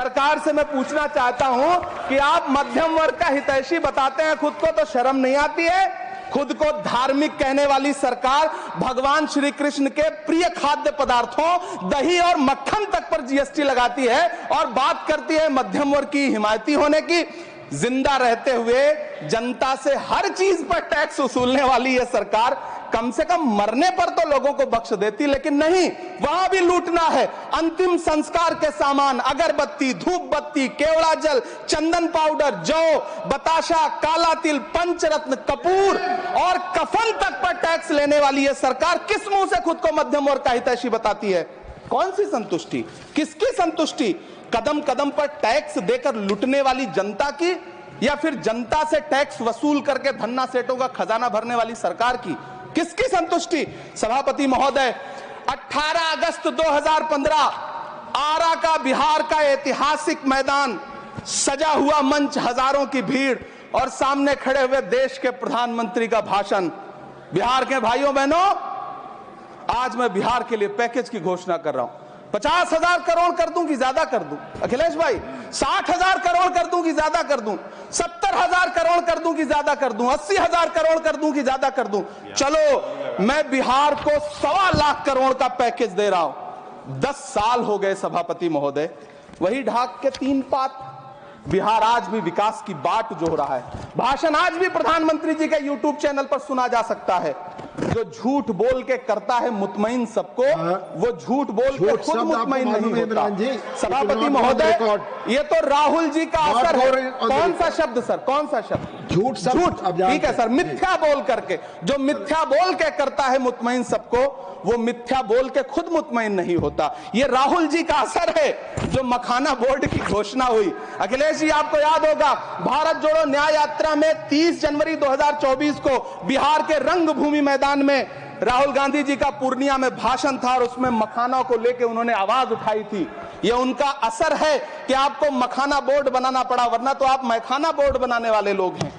सरकार से मैं पूछना चाहता हूं कि आप मध्यम वर्ग का हितैषी बताते हैं खुद को, तो शर्म नहीं आती है? खुद को धार्मिक कहने वाली सरकार भगवान श्री कृष्ण के प्रिय खाद्य पदार्थों दही और मक्खन तक पर जीएसटी लगाती है और बात करती है मध्यम वर्ग की हिमायती होने की। जिंदा रहते हुए जनता से हर चीज पर टैक्स वसूलने वाली यह सरकार कम से कम मरने पर तो लोगों को बख्श देती, लेकिन नहीं, वहां भी लूटना है। अंतिम संस्कार के सामान अगरबत्ती, धूप बत्ती, केवड़ा जल, चंदन पाउडर, जौ, बताशा, काला तिल, पंचरत्न, कपूर और कफन तक पर टैक्स लेने वाली यह सरकार किस मुंह से खुद को मध्यम वर्ग का हितैषी बताती है? कौन सी संतुष्टि, किसकी संतुष्टि? कदम कदम पर टैक्स देकर लुटने वाली जनता की, या फिर जनता से टैक्स वसूल करके धन्ना सेठों का खजाना भरने वाली सरकार की? किसकी संतुष्टि? सभापति महोदय, 18 अगस्त 2015 आरा का बिहार का ऐतिहासिक मैदान, सजा हुआ मंच, हजारों की भीड़ और सामने खड़े हुए देश के प्रधानमंत्री का भाषण। बिहार के भाइयों बहनों, आज मैं बिहार के लिए पैकेज की घोषणा कर रहा हूं। 50,000 करोड़ कर दूं कि ज्यादा कर दूं? अखिलेश भाई, 60,000 करोड़ कर दूं कि ज्यादा कर दूं? 70,000 करोड़ कर दूं कि ज्यादा कर दूं? 80,000 करोड़ कर दूं कि ज्यादा कर दूं? चलो, मैं बिहार को 1.25 लाख करोड़ का पैकेज दे रहा हूं। 10 साल हो गए सभापति महोदय, वही ढाक के 3 पात। बिहार आज भी विकास की बाट जोह रहा है। भाषण आज भी प्रधानमंत्री जी के यूट्यूब चैनल पर सुना जा सकता है। जो झूठ बोल के करता है मुतमईन सबको, वो झूठ बोल के खुद मुतमईन नहीं होता। सभापति महोदय, ये तो राहुल जी का असर है। कौन सा शब्द सर, कौन सा शब्द? झूठ। ठीक है सर, मिथ्या बोल करके, जो मिथ्या बोल के करता है मुतमईन सबको, वो मिथ्या बोल के खुद मुतमईन नहीं होता। ये राहुल जी का असर है। जो मखाना बोर्ड की घोषणा हुई, अखिलेश जी आपको याद होगा, भारत जोड़ो न्याय यात्रा में 30 जनवरी 2024 को बिहार के रंगभूमि मैदान में राहुल गांधी जी का पूर्णिया में भाषण था और उसमें मखाना को लेकर उन्होंने आवाज उठाई थी। यह उनका असर है कि आपको मखाना बोर्ड बनाना पड़ा, वरना तो आप मैखाना बोर्ड बनाने वाले लोग हैं।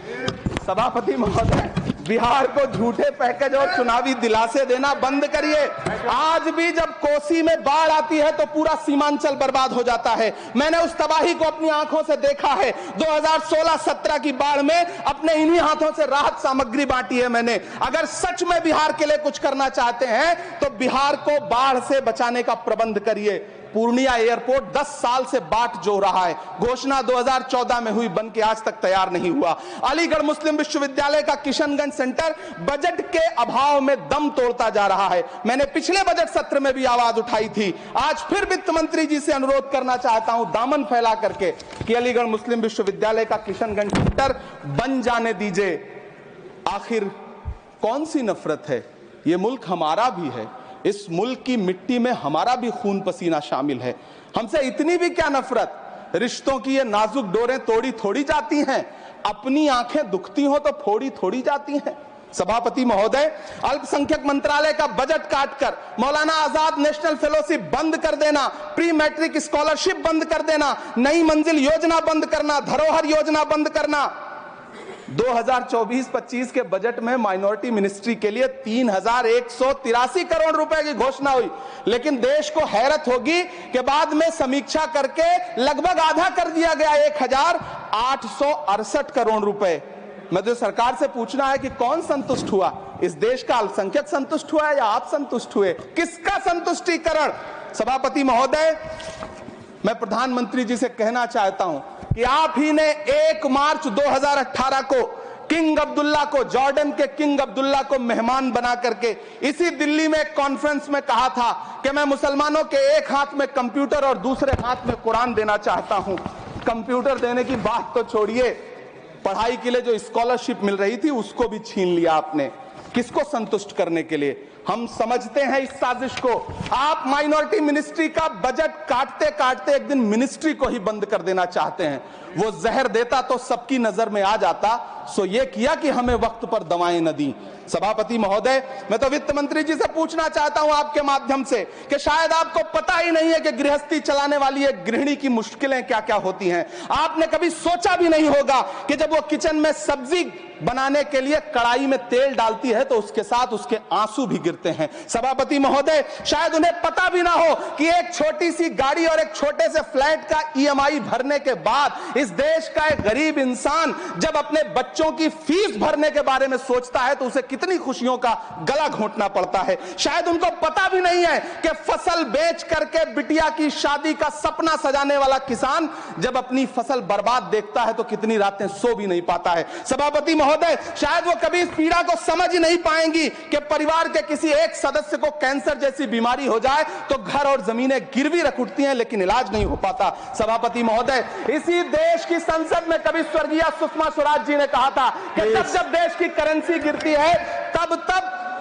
सभापति महोदय, बिहार को झूठे पैकेज और चुनावी दिलासे देना बंद करिए। आज भी जब कोसी में बाढ़ आती है तो पूरा सीमांचल बर्बाद हो जाता है। मैंने उस तबाही को अपनी आंखों से देखा है। 2016-17 की बाढ़ में अपने इन्हीं हाथों से राहत सामग्री बांटी है मैंने। अगर सच में बिहार के लिए कुछ करना चाहते हैं तो बिहार को बाढ़ से बचाने का प्रबंध करिए। पूर्णिया एयरपोर्ट 10 साल से बाट जो रहा है, घोषणा 2014 में हुई, बन के आज तक तैयार नहीं हुआ। अलीगढ़ मुस्लिम विश्वविद्यालय का किशनगंज सेंटर बजट के अभाव में दम तोड़ता जा रहा है। मैंने पिछले बजट सत्र में भी आवाज उठाई थी। आज फिर वित्त मंत्री जी से अनुरोध करना चाहता हूं, दामन फैला करके, कि अलीगढ़ मुस्लिम विश्वविद्यालय का किशनगंज सेंटर बन जाने दीजिए। आखिर कौन सी नफरत है? यह मुल्क हमारा भी है, इस मुल्क की मिट्टी में हमारा भी खून पसीना शामिल है। हमसे इतनी भी क्या नफरत? रिश्तों की ये नाजुक डोरें तोड़ी थोड़ी जाती हैं, अपनी आंखें दुखती हो तो फोड़ी थोड़ी जाती हैं। सभापति महोदय, अल्पसंख्यक मंत्रालय का बजट काटकर मौलाना आजाद नेशनल फेलोशिप बंद कर देना, प्री मैट्रिक स्कॉलरशिप बंद कर देना, नई मंजिल योजना बंद करना, धरोहर योजना बंद करना। 2024-25 के बजट में माइनॉरिटी मिनिस्ट्री के लिए 3,183 करोड़ रुपए की घोषणा हुई, लेकिन देश को हैरत होगी कि बाद में समीक्षा करके लगभग आधा कर दिया गया, 1,868 करोड़ रुपए। मुझे सरकार से पूछना है कि कौन संतुष्ट हुआ? इस देश का अल्पसंख्यक संतुष्ट हुआ या आप संतुष्ट हुए? किसका संतुष्टिकरण? सभापति महोदय, मैं प्रधानमंत्री जी से कहना चाहता हूं कि आप ही ने 1 मार्च 2018 को किंग अब्दुल्ला को, जॉर्डन के किंग अब्दुल्ला को मेहमान बना करके इसी दिल्ली में एक कॉन्फ्रेंस में कहा था कि मैं मुसलमानों के एक हाथ में कंप्यूटर और दूसरे हाथ में कुरान देना चाहता हूं। कंप्यूटर देने की बात तो छोड़िए, पढ़ाई के लिए जो स्कॉलरशिप मिल रही थी उसको भी छीन लिया आपने। किसको संतुष्ट करने के लिए? हम समझते हैं इस साजिश को। आप माइनॉरिटी मिनिस्ट्री का बजट काटते काटते एक दिन मिनिस्ट्री को ही बंद कर देना चाहते हैं। वो जहर देता तो सबकी नजर में आ जाता, सो ये किया कि हमें वक्त पर दवाएं न दी। सभापति महोदय, मैं तो वित्त मंत्री जी से पूछना चाहता हूं आपके माध्यम से कि शायद आपको पता ही नहीं है कि गृहस्थी चलाने वाली एक गृहिणी की मुश्किलें क्या क्या होती हैं। आपने कभी सोचा भी नहीं होगा कि जब वो किचन में सब्जी बनाने के लिए कढ़ाई में तेल डालती है तो उसके साथ उसके आंसू भी गिरते हैं। सभापति महोदय, शायद उन्हें पता भी ना हो कि एक छोटी सी गाड़ी और एक छोटे से फ्लैट का ईएमआई भरने के बाद इस देश का एक गरीब इंसान जब अपने बच्चों की फीस भरने के बारे में सोचता है तो उसे कितनी खुशियों का गला घोंटना पड़ता है। शायद उनको पता भी नहीं है कि फसल बेच करके बिटिया की शादी का सपना सजाने वाला किसान जब अपनी फसल बर्बाद देखता है तो कितनी रातें सो भी नहीं पाता है। सभापति महोदय, शायद वो कभी इस पीड़ा को समझ ही नहीं पाएंगी कि परिवार के किसी एक सदस्य को कैंसर जैसी बीमारी हो जाए तो घर और जमीनें गिरवी रख उठती हैं लेकिन इलाज नहीं हो पाता। सभापति महोदय, इसी देश की संसद में कभी स्वर्गीय सुषमा स्वराज जी ने कहा था कि जब देश की करेंसी गिरती है तब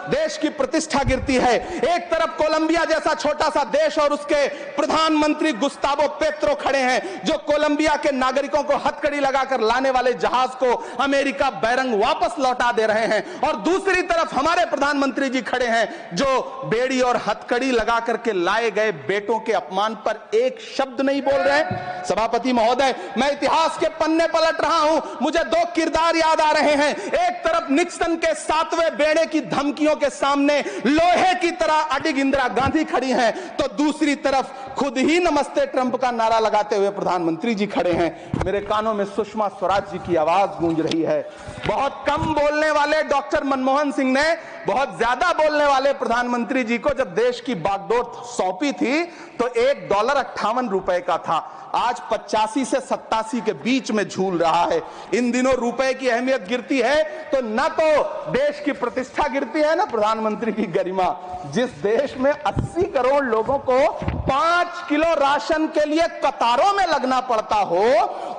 देश की प्रतिष्ठा गिरती है। एक तरफ कोलंबिया जैसा छोटा सा देश और उसके प्रधानमंत्री गुस्तावो पेत्रो खड़े हैं जो कोलंबिया के नागरिकों को हथकड़ी लगाकर लाने वाले जहाज को अमेरिका बैरंग वापस लौटा दे रहे हैं, और दूसरी तरफ हमारे प्रधानमंत्री जी खड़े हैं जो बेड़ी और हथकड़ी लगा करके लाए गए बेटों के अपमान पर एक शब्द नहीं बोल रहे हैं। सभापति महोदय, मैं इतिहास के पन्ने पलट रहा हूं, मुझे दो किरदार याद आ रहे हैं। एक तरफ निक्सन के 7वें बेड़े की धमकियों के सामने लोहे की तरह अडिग इंदिरा गांधी खड़ी हैं, तो दूसरी तरफ खुद ही नमस्ते ट्रंप का नारा लगाते हुए प्रधानमंत्री जी खड़े हैं। मेरे कानों में सुषमा स्वराज जी की आवाज गूंज रही है। बहुत कम बोलने वाले डॉक्टर मनमोहन सिंह ने बहुत ज्यादा बोलने वाले प्रधानमंत्री जी को जब देश की बागडोर सौंपी थी तो $1.58 का था, आज 85 से 87 के बीच में झूल रहा है। इन दिनों रुपए की अहमियत गिरती है तो न तो देश की प्रतिष्ठा गिरती है, न प्रधानमंत्री की गरिमा। जिस देश में 80 करोड़ लोगों को 5 किलो राशन के लिए कतारों में लगना पड़ता हो,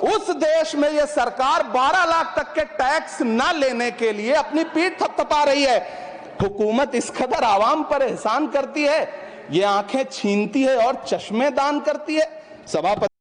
उस देश में यह सरकार 12 लाख तक के टैक्स न लेने के लिए अपनी पीठ थपथपा रही है। हुकूमत इस कदर आवाम पर एहसान करती है, ये आंखें छीनती है और चश्मे दान करती है। सभापति